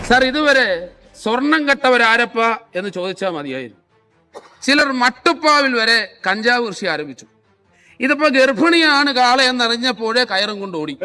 Sir ഇതുവരെ സ്വർണം കട്ടവരാരപ്പ എന്ന് ചോദിച്ചാൽ മതിയായിരുന്നു. ചിലർ മട്ടുപ്പാവിൽ വരെ കഞ്ചാവ് കൃഷി ആരംഭിച്ചു. ഇതിപ്പോ ഗർഭിണിയാണ് കാളയെന്നറിഞ്ഞപ്പോഴേ കയറും കൊണ്ട് ഓടി.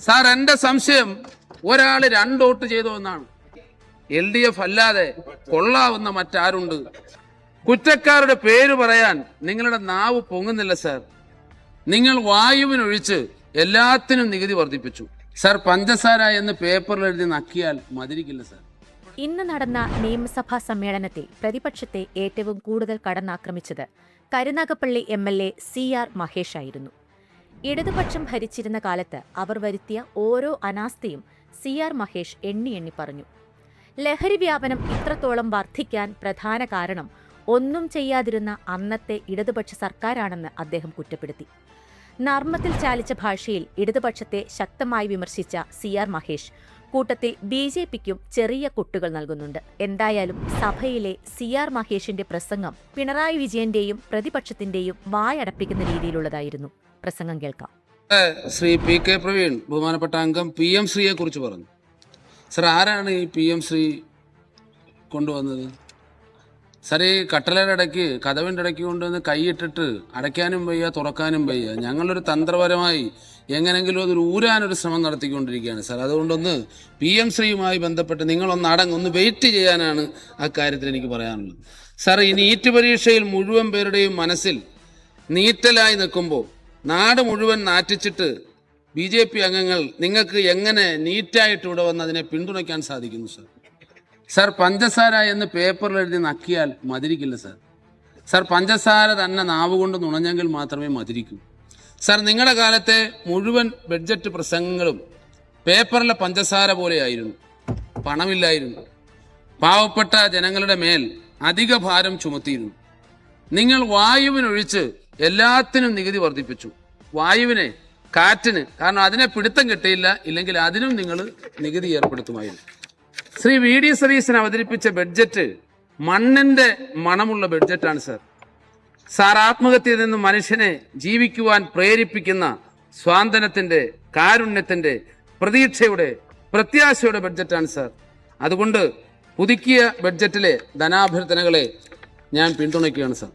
സാർ എന്റെ സംശയം ഒരാള് 2 വോട്ട് ചെയ്തു എന്നാണ്. LDF അല്ലാതെ കൊള്ളാവുന്ന മറ്റാരുണ്ട്? കുറ്റക്കാരുടെ പേര് പറയാൻ നിങ്ങളുടെ നാവ് പൊങ്ങുന്നില്ല സാർ. നിങ്ങൾ വായുവിനൊഴിച്ച് എല്ലാത്തിനും നികുതി വർദ്ധിപ്പിച്ചു. സാർ പഞ്ചസാര എന്ന് പേപ്പറിൽ എഴുതി നക്കിയാൽ മതിരിക്കില്ല സാർ. ഇന്ന് നടന്ന നിയമസഭാ സമ്മേളനത്തിൽ പ്രതിപക്ഷത്തെ ഏറ്റവും കൂടുതൽ കടന്നാക്രമിച്ചത് കരുനാഗപ്പള്ളി MLA CR മഹേഷ് ആയിരുന്നു. ഇടതുപക്ഷം ഭരിച്ചിരുന്ന കാലത്ത് അവർ വരുത്തിയ ഓരോ അനാസ്ഥയും CR മഹേഷ് എണ്ണി പറഞ്ഞു. ലഹരി വ്യാപനം ഇത്രത്തോളം വർദ്ധിക്കാൻ പ്രധാന കാരണം ഒന്നും ചെയ്യാതിരുന്ന അന്നത്തെ ഇടതുപക്ഷ സർക്കാരാണെന്ന് അദ്ദേഹം കുറ്റപ്പെടുത്തി. നർമ്മത്തിൽ ചാലിച്ച ഭാഷയിൽ ഇടതുപക്ഷത്തെ ശക്തമായി വിമർശിച്ച CR മഹേഷ് കൂട്ടത്തിൽ BJPക്കും ചെറിയ കുട്ടുകൾ നൽകുന്നുണ്ട്. എന്തായാലും സഭയിലെ CR മഹേഷിന്റെ പ്രസംഗം പിണറായി വിജയന്റെയും പ്രതിപക്ഷത്തിന്റെയും വായടപ്പിക്കുന്ന രീതിയിലുള്ളതായിരുന്നു. പ്രസംഗം കേൾക്കാം. ശ്രീ PK പ്രവീൺ ബഹുമാനപ്പെട്ട അംഗം PM ശ്രീയെ കുറിച്ച് പറഞ്ഞു. സർ ആരാണ് ഈ PM ശ്രീ കൊണ്ടുവന്നത്? സാർ ഈ കട്ടലയുടെ ഇടയ്ക്ക് കതവിൻ്റെ ഇടയ്ക്ക് കൊണ്ടുവന്ന് കൈയിട്ടിട്ട് അടയ്ക്കാനും വയ്യ തുറക്കാനും വയ്യ. ഞങ്ങളൊരു തന്ത്രപരമായി എങ്ങനെങ്കിലും അതൊരു ഊരാനൊരു ശ്രമം നടത്തിക്കൊണ്ടിരിക്കുകയാണ് സാർ. അതുകൊണ്ടൊന്ന് PM ശ്രീയുമായി ബന്ധപ്പെട്ട് നിങ്ങളൊന്ന് വെയിറ്റ് ചെയ്യാനാണ് ആ കാര്യത്തിൽ എനിക്ക് പറയാനുള്ളത്. സാർ ഈ നീറ്റ് പരീക്ഷയിൽ മുഴുവൻ പേരുടെയും മനസ്സിൽ നീറ്റലായി നിൽക്കുമ്പോൾ നാട് മുഴുവൻ നാറ്റിച്ചിട്ട് BJP അംഗങ്ങൾ നിങ്ങൾക്ക് എങ്ങനെ നീറ്റായിട്ട് ഇവിടെ വന്ന് അതിനെ പിന്തുണയ്ക്കാൻ സാധിക്കുന്നു സാർ? സാർ പഞ്ചസാര എന്ന് പേപ്പറിൽ എഴുതി നക്കിയാൽ മതിരിക്കില്ല സാർ. സാർ പഞ്ചസാര തന്നെ നാവ് കൊണ്ട് നുണഞ്ഞെങ്കിൽ മാത്രമേ മതിരിക്കൂ. സാർ നിങ്ങളുടെ കാലത്തെ മുഴുവൻ ബഡ്ജറ്റ് പ്രസംഗങ്ങളും പേപ്പറിലെ പഞ്ചസാര പോലെയായിരുന്നു. പണമില്ലായിരുന്നു. പാവപ്പെട്ട ജനങ്ങളുടെ മേൽ അധിക ഭാരം ചുമത്തിയിരുന്നു. നിങ്ങൾ വായുവിനൊഴിച്ച് എല്ലാത്തിനും നികുതി വർദ്ധിപ്പിച്ചു. വായുവിനെ, കാറ്റിന്, കാരണം അതിനെ പിടുത്തം കിട്ടിയില്ല, ഇല്ലെങ്കിൽ അതിനും നിങ്ങൾ നികുതി ഏർപ്പെടുത്തുമായിരുന്നു. ശ്രീ VD സതീശൻ അവതരിപ്പിച്ച ബഡ്ജറ്റ് മണ്ണിന്റെ മണമുള്ള ബഡ്ജറ്റാണ് സാർ. സാർ ആത്മഹത്യയിൽ നിന്ന് മനുഷ്യനെ ജീവിക്കുവാൻ പ്രേരിപ്പിക്കുന്ന സ്വാന്തനത്തിന്റെ, കാരുണ്യത്തിന്റെ, പ്രതീക്ഷയുടെ, പ്രത്യാശയുടെ ബഡ്ജറ്റാണ് സാർ. അതുകൊണ്ട് പുതുക്കിയ ബഡ്ജറ്റിലെ ധനാഭ്യർത്ഥനകളെ ഞാൻ പിന്തുണയ്ക്കുകയാണ് സാർ.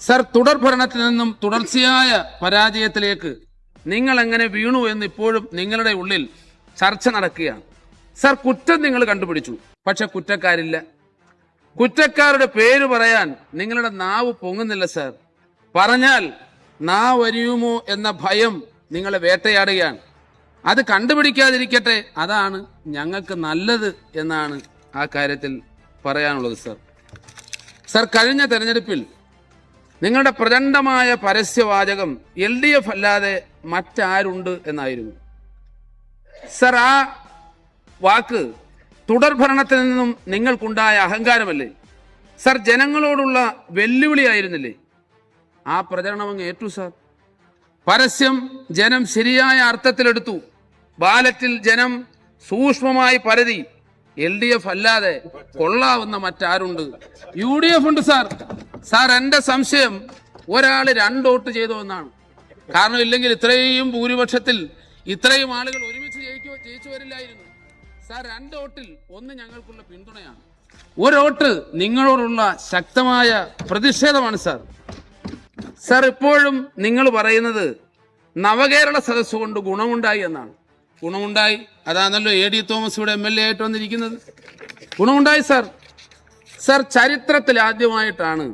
സാർ തുടർ ഭരണത്തിൽ നിന്നും തുടർച്ചയായ പരാജയത്തിലേക്ക് നിങ്ങൾ എങ്ങനെ വീണു എന്ന് ഇപ്പോഴും നിങ്ങളുടെ ഉള്ളിൽ ചർച്ച നടക്കുകയാണ്. സാർ കുറ്റം നിങ്ങൾ കണ്ടുപിടിച്ചു, പക്ഷെ കുറ്റക്കാരില്ല. കുറ്റക്കാരുടെ പേര് പറയാൻ നിങ്ങളുടെ നാവ് പൊങ്ങുന്നില്ല സാർ. പറഞ്ഞാൽ നാവ് വരിയുമോ എന്ന ഭയം നിങ്ങളെ വേട്ടയാടുകയാണ്. അത് കണ്ടുപിടിക്കാതിരിക്കട്ടെ, അതാണ് ഞങ്ങൾക്ക് നല്ലത് എന്നാണ് ആ കാര്യത്തിൽ പറയാനുള്ളത് സാർ. സാർ കഴിഞ്ഞ തെരഞ്ഞെടുപ്പിൽ നിങ്ങളുടെ പ്രചണ്ഡമായ പരസ്യവാചകം LDF അല്ലാതെ മറ്റാരുണ്ട് എന്നായിരുന്നു. സാർ ആ വാക്ക് തുടർ ഭരണത്തിൽ നിന്നും നിങ്ങൾക്കുണ്ടായ അഹങ്കാരമല്ലേ സാർ? ജനങ്ങളോടുള്ള വെല്ലുവിളിയായിരുന്നില്ലേ? ആ പ്രചരണം അങ്ങ് ഏറ്റു സാർ. പരസ്യം ജനം ശരിയായ അർത്ഥത്തിലെടുത്തു. ബാലറ്റിൽ ജനം സൂക്ഷ്മമായി പരതി LDF അല്ലാതെ കൊള്ളാവുന്ന മറ്റാരുണ്ട്? UDF ഉണ്ട് സാർ. സാർ എന്റെ സംശയം ഒരാള് 2 വോട്ട് ചെയ്തു എന്നാണ്. കാരണം ഇല്ലെങ്കിൽ ഇത്രയും ഭൂരിപക്ഷത്തിൽ ഇത്രയും ആളുകൾ ഒരുമിച്ച് ജയിച്ചു വരില്ലായിരുന്നു സാർ. 2 വോട്ടിൽ 1 ഞങ്ങൾക്കുള്ള പിന്തുണയാണ്. 1 വോട്ട് നിങ്ങളോടുള്ള ശക്തമായ പ്രതിഷേധമാണ് സാർ. സാർ ഇപ്പോഴും നിങ്ങൾ പറയുന്നത് നവകേരള സദസ്സ് കൊണ്ട് ഗുണമുണ്ടായി എന്നാണ്. ഗുണമുണ്ടായി, അതാണല്ലോ AD തോമസ് ഇവിടെ MLA ആയിട്ട് വന്നിരിക്കുന്നത്. ഗുണമുണ്ടായി സാർ. സാർ ചരിത്രത്തിൽ ആദ്യമായിട്ടാണ്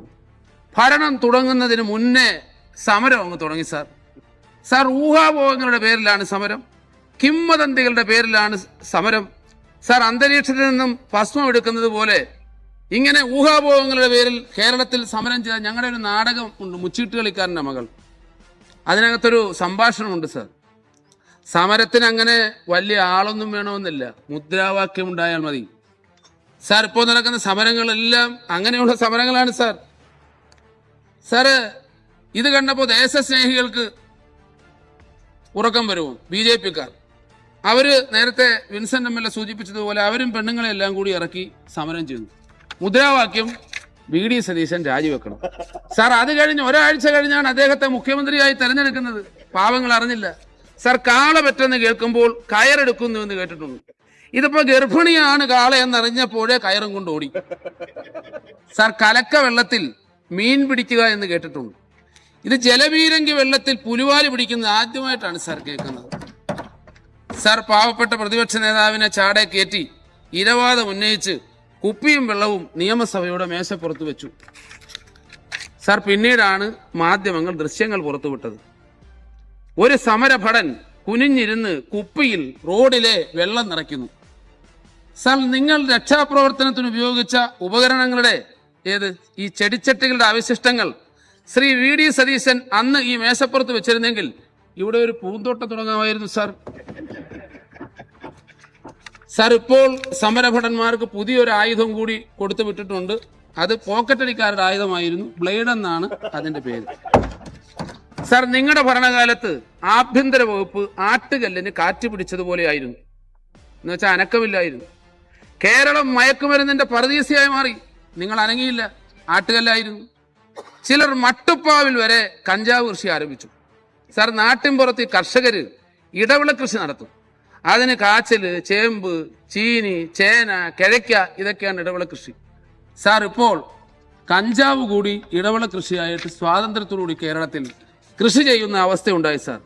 ഭരണം തുടങ്ങുന്നതിന് മുന്നേ സമരം അങ്ങ് തുടങ്ങി സാർ. സാർ ഊഹാപോഹങ്ങളുടെ പേരിലാണ് സമരം, കിംവദന്തികളുടെ പേരിലാണ് സമരം. സാർ അന്തരീക്ഷത്തിൽ നിന്നും ഭസ്മം എടുക്കുന്നത് പോലെ ഇങ്ങനെ ഊഹാപോഹങ്ങളുടെ പേരിൽ കേരളത്തിൽ സമരം ചെയ്ത ഞങ്ങളുടെ ഒരു നാടകം ഉണ്ട്, മുച്ചീട്ടുകളിക്കാരൻ്റെ മകൾ. അതിനകത്തൊരു സംഭാഷണമുണ്ട് സാർ. സമരത്തിന് അങ്ങനെ വലിയ ആളൊന്നും വേണമെന്നില്ല, മുദ്രാവാക്യം ഉണ്ടായാൽ മതി. സാർ ഇപ്പോൾ നടക്കുന്ന സമരങ്ങളെല്ലാം അങ്ങനെയുള്ള സമരങ്ങളാണ് സാർ. സാറ് ഇത് കണ്ടപ്പോൾ ദേശസ്നേഹികൾക്ക് ഉറക്കം വരുമോ? BJPക്കാർ അവര് നേരത്തെ വിൻസെന്റ് MLA സൂചിപ്പിച്ചതുപോലെ അവരും പെണ്ണുങ്ങളെല്ലാം കൂടി ഇറക്കി സമരം ചെയ്യുന്നു. മുദ്രാവാക്യം VD സതീശൻ രാജിവെക്കണം. സാർ അത് കഴിഞ്ഞ് ഒരാഴ്ച കഴിഞ്ഞാണ് അദ്ദേഹത്തെ മുഖ്യമന്ത്രിയായി തെരഞ്ഞെടുക്കുന്നത്. പാവങ്ങൾ അറിഞ്ഞില്ല സാർ. കാള പറ്റെന്ന് കേൾക്കുമ്പോൾ കയറെടുക്കുന്നു എന്ന് കേട്ടിട്ടുണ്ട്. ഇതിപ്പോ ഗർഭിണിയാണ് കാള എന്നറിഞ്ഞപ്പോഴേ കയറും കൊണ്ട് ഓടി. സാർ, കലക്ക വെള്ളത്തിൽ മീൻ പിടിക്കുക എന്ന് കേട്ടിട്ടുണ്ട്. ഇത് ജലപീരങ്കി വെള്ളത്തിൽ പുലിവാല് പിടിക്കുന്നത് ആദ്യമായിട്ടാണ് സാർ കേൾക്കുന്നത്. സാർ, പാവപ്പെട്ട പ്രതിപക്ഷ നേതാവിനെ ചാടെ കയറ്റി ഇരവാദം ഉന്നയിച്ച് കുപ്പിയും വെള്ളവും നിയമസഭയുടെ മേശപ്പുറത്ത് വെച്ചു. സാർ, പിന്നീടാണ് മാധ്യമങ്ങൾ ദൃശ്യങ്ങൾ പുറത്തുവിട്ടത്. ഒരു സമരഭടൻ കുനിഞ്ഞിരുന്ന് കുപ്പിയിൽ റോഡിലെ വെള്ളം നിറയ്ക്കുന്നു. സാർ, നിങ്ങൾ രക്ഷാപ്രവർത്തനത്തിന് ഉപയോഗിച്ച ഉപകരണങ്ങളുടെ ഈ ചെടിച്ചട്ടികളുടെ അവശിഷ്ടങ്ങൾ ശ്രീ VD സതീശൻ അന്ന് ഈ മേശപ്പുറത്ത് വെച്ചിരുന്നെങ്കിൽ ഇവിടെ ഒരു പൂന്തോട്ടം തുടങ്ങാമായിരുന്നു സാർ. സാർ, ഇപ്പോൾ സമരഭടന്മാർക്ക് പുതിയൊരു ആയുധം കൂടി കൊടുത്തു വിട്ടിട്ടുണ്ട്. അത് പോക്കറ്റടിക്കാരുടെ ആയുധമായിരുന്നു. ബ്ലേഡ് എന്നാണ് അതിന്റെ പേര്. സാർ, നിങ്ങളുടെ ഭരണകാലത്ത് ആഭ്യന്തര വകുപ്പ് ആട്ടുകല്ലിന് കാറ്റ് പിടിച്ചതുപോലെയായിരുന്നു. എന്ന് വെച്ചാൽ അനക്കമില്ലായിരുന്നു. കേരളം മയക്കുമരുന്നിന്റെ പറുദീസയായി മാറി. നിങ്ങൾ അനങ്ങിയില്ല, ആട്ടുകല്ലായിരുന്നു. ചിലർ മട്ടുപ്പാവിൽ വരെ കഞ്ചാവ് കൃഷി ആരംഭിച്ചു. സാർ, നാട്ടിൻപുറത്ത് കർഷകര് ഇടവിള കൃഷി നടത്തും. അതിന് കാച്ചില്, ചേമ്പ്, ചീനി, ചേന, കിഴയ്ക്ക ഇതൊക്കെയാണ് ഇടവിള കൃഷി. സാർ, ഇപ്പോൾ കഞ്ചാവ് കൂടി ഇടവിള കൃഷിയായിട്ട് സ്വാതന്ത്ര്യത്തോടുകൂടി കേരളത്തിൽ കൃഷി ചെയ്യുന്ന അവസ്ഥയുണ്ടായി. സാർ,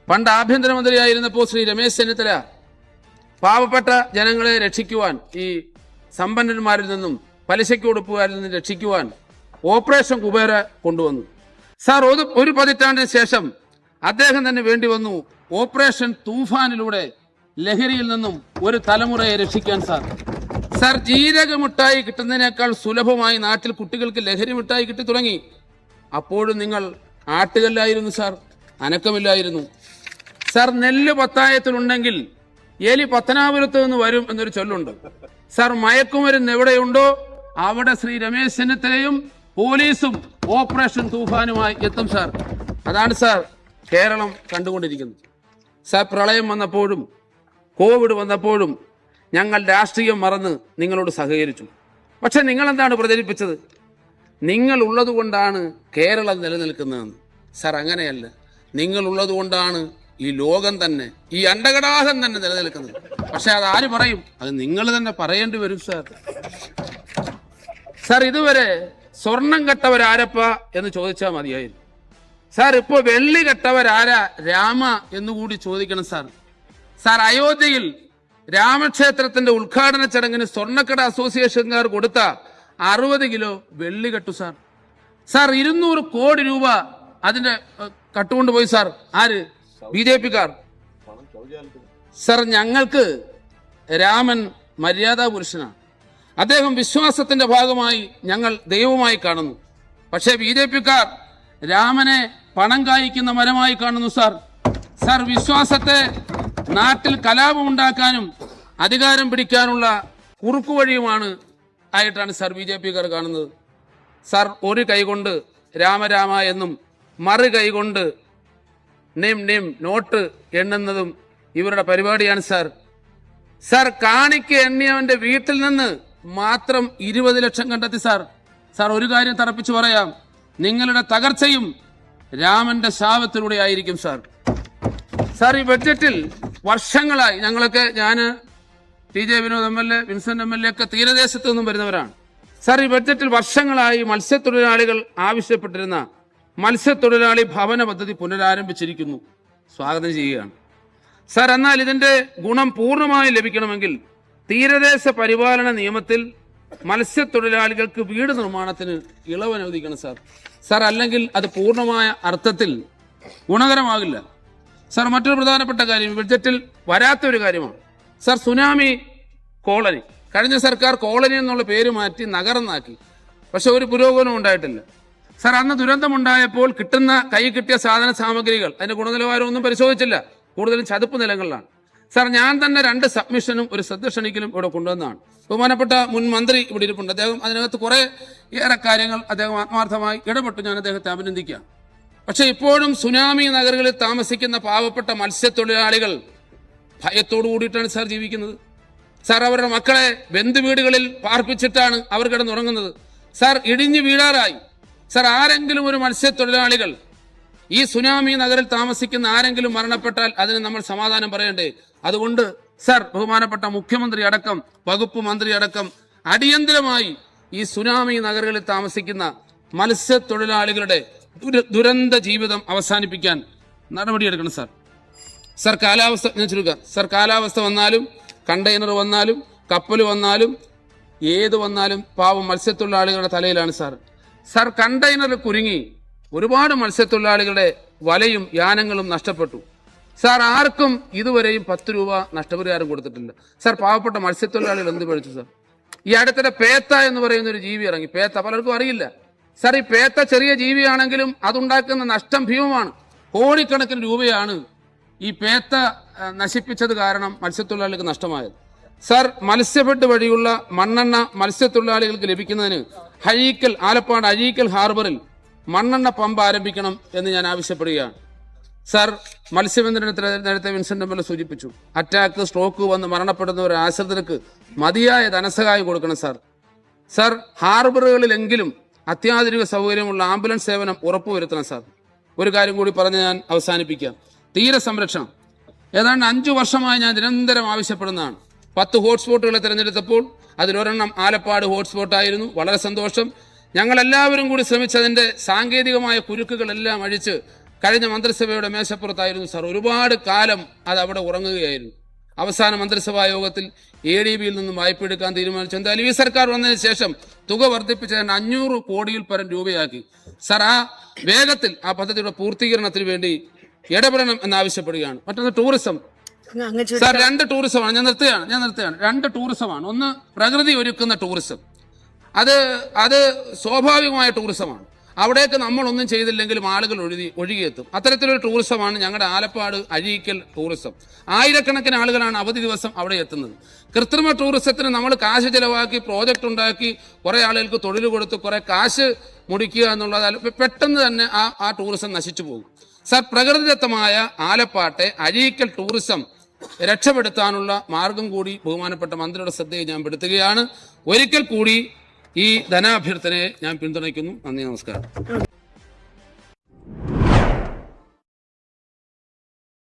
പണ്ട് ആഭ്യന്തരമന്ത്രിയായിരുന്നപ്പോൾ ശ്രീ രമേശ് ചെന്നിത്തല പാവപ്പെട്ട ജനങ്ങളെ രക്ഷിക്കുവാൻ, ഈ സമ്പന്നന്മാരിൽ നിന്നും പലിശയ്ക്ക് കൊടുപ്പുകാരിൽ നിന്നും രക്ഷിക്കുവാൻ ഓപ്പറേഷൻ കുബേര കൊണ്ടുവന്നു. സാർ, ഒരു പതിറ്റാണ്ടിന് ശേഷം അദ്ദേഹം തന്നെ വേണ്ടി വന്നു ഓപ്പറേഷൻ തൂഫാനിലൂടെ ലഹരിയിൽ നിന്നും ഒരു തലമുറയെ രക്ഷിക്കാൻ. സാർ, ജീരക മിഠായി കിട്ടുന്നതിനേക്കാൾ സുലഭമായി നാട്ടിൽ കുട്ടികൾക്ക് ലഹരി മിഠായി കിട്ടി തുടങ്ങി. അപ്പോഴും നിങ്ങൾ ആട്ടുകല്ലായിരുന്നു സാർ, അനക്കമില്ലായിരുന്നു. സാർ, നെല്ല് പത്തായത്തിലുണ്ടെങ്കിൽ എലി പത്തനാപുരത്ത് നിന്ന് വരും എന്നൊരു ചൊല്ലുണ്ട്. സാർ, മയക്കുമരുന്ന് എവിടെയുണ്ടോ അവിടെ ശ്രീ രമേശ് ചെന്നിത്തലയും പോലീസും ഓപ്പറേഷൻ തൂഫാനുമായി എത്തും. സാർ, അതാണ് സാർ കേരളം കണ്ടുകൊണ്ടിരിക്കുന്നത്. സാർ, പ്രളയം വന്നപ്പോഴും കോവിഡ് വന്നപ്പോഴും ഞങ്ങൾ രാഷ്ട്രീയം മറന്ന് നിങ്ങളോട് സഹകരിച്ചു. പക്ഷെ നിങ്ങൾ എന്താണ് പ്രചരിപ്പിച്ചത്? നിങ്ങൾ ഉള്ളത് കൊണ്ടാണ് കേരളം നിലനിൽക്കുന്നതെന്ന്. സാർ, അങ്ങനെയല്ല. നിങ്ങൾ ഉള്ളത് കൊണ്ടാണ് ഈ ലോകം തന്നെ, ഈ അണ്ടകടാഹം തന്നെ നിലനിൽക്കുന്നത്. പക്ഷെ അത് ആര് പറയും? അത് നിങ്ങൾ തന്നെ പറയേണ്ടി വരും. സാർ, ഇതുവരെ സ്വർണം കെട്ടവരാരപ്പ എന്ന് ചോദിച്ചാൽ മതിയായിരുന്നു. സാർ, ഇപ്പോൾ വെള്ളി കെട്ടവരാരാ രാമ എന്നുകൂടി ചോദിക്കണം. സാർ, അയോധ്യയിൽ രാമക്ഷേത്രത്തിന്റെ ഉദ്ഘാടന ചടങ്ങിന് സ്വർണ്ണക്കട അസോസിയേഷൻകാർ കൊടുത്ത 60 കിലോ വെള്ളി കെട്ടു. സാർ, 200 കോടി രൂപ അതിന്റെ കട്ടുകൊണ്ടുപോയി. സാർ, ആര്? BJP-ക്കാർ. സാർ, ഞങ്ങൾക്ക് രാമൻ മര്യാദാ പുരുഷനാണ്. അദ്ദേഹം വിശ്വാസത്തിന്റെ ഭാഗമായി ഞങ്ങൾ ദൈവമായി കാണുന്നു. പക്ഷേ BJP-ക്കാർ രാമനെ പണം കായ്ക്കുന്ന മരമായി കാണുന്നു. സാർ, വിശ്വാസത്തെ നാട്ടിൽ കലാപമുണ്ടാക്കാനും അധികാരം പിടിക്കാനുള്ള കുറുക്കുവഴിയുമാണ് ആയിട്ടാണ് സാർ BJP-ക്കാർ കാണുന്നത്. സാർ, ഒരു കൈകൊണ്ട് രാമരാമ എന്നും മറു കൈകൊണ്ട് നിം നിം നോട്ട് എണ്ണുന്നതും ഇവരുടെ പരിപാടിയാണ്. സാർ, കാണിക്ക എണ്ണിയവന്റെ വീട്ടിൽ നിന്ന് മാത്രം 20 ലക്ഷം കണ്ടെത്തി. സാർ, ഒരു കാര്യം തറപ്പിച്ചു പറയാം, നിങ്ങളുടെ തകർച്ചയും രാമന്റെ ശാപത്തിലൂടെ ആയിരിക്കും. സാർ, ഈ ബഡ്ജറ്റിൽ വർഷങ്ങളായി ഞാൻ TJ Vinod MLA, Vincent MLA ഒക്കെ തീരദേശത്ത് നിന്നും വരുന്നവരാണ്. സാർ, ഈ ബഡ്ജറ്റിൽ വർഷങ്ങളായി മത്സ്യത്തൊഴിലാളികൾ ആവശ്യപ്പെട്ടിരുന്ന മത്സ്യത്തൊഴിലാളി ഭവന പദ്ധതി പുനരാരംഭിച്ചിരിക്കുന്നു. സ്വാഗതം ചെയ്യുകയാണ്. സാർ, എന്നാൽ ഇതിന്റെ ഗുണം പൂർണ്ണമായി ലഭിക്കണമെങ്കിൽ തീരദേശ പരിപാലന നിയമത്തിൽ മത്സ്യത്തൊഴിലാളികൾക്ക് വീട് നിർമ്മാണത്തിന് ഇളവ് അനുവദിക്കണം. സാർ, അല്ലെങ്കിൽ അത് പൂർണ്ണമായ അർത്ഥത്തിൽ ഗുണകരമാകില്ല. സാർ, മറ്റൊരു പ്രധാനപ്പെട്ട കാര്യം ബഡ്ജറ്റിൽ വരാത്തൊരു കാര്യമാണ്. Sir, tsunami colony. കഴിഞ്ഞ സർക്കാർ കോളനി എന്നുള്ള പേര് മാറ്റി നഗരന്നാക്കി. പക്ഷെ ഒരു പുരോഗമനം ഉണ്ടായിട്ടില്ല. സാർ, അന്ന് ദുരന്തമുണ്ടായപ്പോൾ കൈ കിട്ടിയ സാധന സാമഗ്രികൾ അതിന്റെ ഗുണനിലവാരമൊന്നും പരിശോധിച്ചില്ല. കൂടുതലും ചതുപ്പ് നിലങ്ങളിലാണ്. സാർ, ഞാൻ തന്നെ 2 സബ്മിഷനും ഒരു ശ്രദ്ധ ക്ഷണിക്കലും ഇവിടെ കൊണ്ടുവന്നതാണ്. ബഹുമാനപ്പെട്ട മുൻ മന്ത്രി ഇവിടെ ഇരിപ്പുണ്ട്. അദ്ദേഹം അതിനകത്ത് ഏറെ കാര്യങ്ങൾ അദ്ദേഹം ആത്മാർത്ഥമായി ഇടപെട്ടു. ഞാൻ അദ്ദേഹത്തെ അഭിനന്ദിക്കാം. പക്ഷെ ഇപ്പോഴും സുനാമി നഗരങ്ങളിൽ താമസിക്കുന്ന പാവപ്പെട്ട മത്സ്യത്തൊഴിലാളികൾ ഭയത്തോടു കൂടിയിട്ടാണ് സാർ ജീവിക്കുന്നത്. സാർ, അവരുടെ മക്കളെ ബന്ധുവീടുകളിൽ പാർപ്പിച്ചിട്ടാണ് അവർ കിടന്നുറങ്ങുന്നത്. സാർ, ഇടിഞ്ഞു വീഴാറായി. സാർ, ആരെങ്കിലും ഒരു മത്സ്യത്തൊഴിലാളികൾ ഈ സുനാമി നഗരിൽ താമസിക്കുന്ന ആരെങ്കിലും മരണപ്പെട്ടാൽ അതിന് നമ്മൾ സമാധാനം പറയണ്ടേ? അതുകൊണ്ട് സർ, ബഹുമാനപ്പെട്ട മുഖ്യമന്ത്രി അടക്കം വകുപ്പ് മന്ത്രി അടക്കം അടിയന്തരമായി ഈ സുനാമി നഗരങ്ങളിൽ താമസിക്കുന്ന മത്സ്യത്തൊഴിലാളികളുടെ ദുരന്ത ജീവിതം അവസാനിപ്പിക്കാൻ നടപടിയെടുക്കണം സാർ. സർ, കാലാവസ്ഥ ഞാൻ ചുരുക്കാം. സർ, കാലാവസ്ഥ വന്നാലും കണ്ടെയ്നർ വന്നാലും കപ്പൽ വന്നാലും ഏത് വന്നാലും പാവം മത്സ്യത്തൊഴിലാളികളുടെ തലയിലാണ് സാർ. സർ, കണ്ടെയ്നർ കുരുങ്ങി ഒരുപാട് മത്സ്യത്തൊഴിലാളികളുടെ വലയും യാനങ്ങളും നഷ്ടപ്പെട്ടു. സാർ, ആർക്കും ഇതുവരെയും 10 രൂപ നഷ്ടപരിഹാരം കൊടുത്തിട്ടില്ല. സാർ, പാവപ്പെട്ട മത്സ്യത്തൊഴിലാളികൾ എന്ത് പഠിച്ചു സാർ? ഈ അടുത്തിടെ പേത്ത എന്ന് പറയുന്ന ഒരു ജീവി ഇറങ്ങി. പേത്ത പലർക്കും അറിയില്ല. സാർ, ഈ പേത്ത ചെറിയ ജീവിയാണെങ്കിലും അതുണ്ടാക്കുന്ന നഷ്ടം ഭീമമാണ്. കോടിക്കണക്കിന് രൂപയാണ് ഈ പേത്ത നശിപ്പിച്ചത് കാരണം മത്സ്യത്തൊഴിലാളികൾക്ക് നഷ്ടമായത്. സാർ, മത്സ്യഫെഡ് വഴിയുള്ള മണ്ണെണ്ണ മത്സ്യത്തൊഴിലാളികൾക്ക് ലഭിക്കുന്നതിന് ആലപ്പാട് അഴീക്കൽ ഹാർബറിൽ മണ്ണെണ്ണ പമ്പ് ആരംഭിക്കണം എന്ന് ഞാൻ ആവശ്യപ്പെടുകയാണ്. സാർ, മത്സ്യബന്ധനത്തിന് നേരത്തെ വിൻസെന്റ് എം.എൽ.എ സൂചിപ്പിച്ചു. അറ്റാക്ക്, സ്ട്രോക്ക് വന്ന് മരണപ്പെടുന്നവർ ആശ്രിതർക്ക് മതിയായ ധനസഹായം കൊടുക്കണം സാർ. സാർ, ഹാർബറുകളിലെങ്കിലും അത്യാധുനിക സൗകര്യമുള്ള ആംബുലൻസ് സേവനം ഉറപ്പുവരുത്തണം സാർ. ഒരു കാര്യം കൂടി പറഞ്ഞ് ഞാൻ അവസാനിപ്പിക്കാം. തീരസംരക്ഷണം ഏതാണ്ട് 5 വർഷമായി ഞാൻ നിരന്തരം ആവശ്യപ്പെടുന്നതാണ്. 10 ഹോട്ട്സ്പോട്ടുകളെ തിരഞ്ഞെടുത്തപ്പോൾ അതിലൊരെണ്ണം ആലപ്പാട് ഹോട്ട്സ്പോട്ടായിരുന്നു. വളരെ സന്തോഷം. ഞങ്ങളെല്ലാവരും കൂടി ശ്രമിച്ചതിൻ്റെ സാങ്കേതികമായ കുരുക്കുകളെല്ലാം അഴിച്ച് കഴിഞ്ഞ മന്ത്രിസഭയുടെ മേശപ്പുറത്തായിരുന്നു സാർ. ഒരുപാട് കാലം അത് അവിടെ ഉറങ്ങുകയായിരുന്നു. അവസാന മന്ത്രിസഭാ യോഗത്തിൽ ADBയിൽ നിന്നും വായ്പ എടുക്കാൻ തീരുമാനിച്ചു. എന്തായാലും ഈ സർക്കാർ വന്നതിന് ശേഷം തുക വർദ്ധിപ്പിച്ച് 500 കോടിയിൽ പരം രൂപയാക്കി. സാർ, ആ വേഗത്തിൽ ആ പദ്ധതിയുടെ പൂർത്തീകരണത്തിന് വേണ്ടി ഇടപെടണം എന്നാവശ്യപ്പെടുകയാണ്. മറ്റൊന്ന് ടൂറിസം. സാർ, 2 ടൂറിസമാണ്. ഞാൻ നിർത്തുകയാണ്. 2 ടൂറിസമാണ്. ഒന്ന് പ്രകൃതി ഒരുക്കുന്ന ടൂറിസം. അത് സ്വാഭാവികമായ ടൂറിസമാണ്. അവിടേക്ക് നമ്മളൊന്നും ചെയ്തില്ലെങ്കിലും ആളുകൾ ഒഴുകിയെത്തും. അത്തരത്തിലൊരു ടൂറിസമാണ് ഞങ്ങളുടെ ആലപ്പാട് അഴീക്കൽ ടൂറിസം. ആയിരക്കണക്കിന് ആളുകളാണ് അവധി ദിവസം അവിടെ എത്തുന്നത്. കൃത്രിമ ടൂറിസത്തിന് നമ്മൾ കാശ് ചെലവാക്കി പ്രോജക്റ്റ് ഉണ്ടാക്കി കുറേ ആളുകൾക്ക് തൊഴിൽ കൊടുത്ത് കുറേ കാശ് മുടിക്കുക എന്നുള്ളത് പെട്ടെന്ന് തന്നെ ആ ടൂറിസം നശിച്ചു പോകും. സാർ, പ്രകൃതിദത്തമായ ആലപ്പാട്ടെ അഴീക്കൽ ടൂറിസം രക്ഷപ്പെടുത്താനുള്ള മാർഗം കൂടി ബഹുമാനപ്പെട്ട മന്ത്രിയുടെ ശ്രദ്ധയെ ഞാൻ പെടുത്തുകയാണ്. ഒരിക്കൽ കൂടി ഈ ധനാഭ്യർത്ഥനയെ ഞാൻ പിന്തുണയ്ക്കുന്നു. നന്ദി, നമസ്കാരം.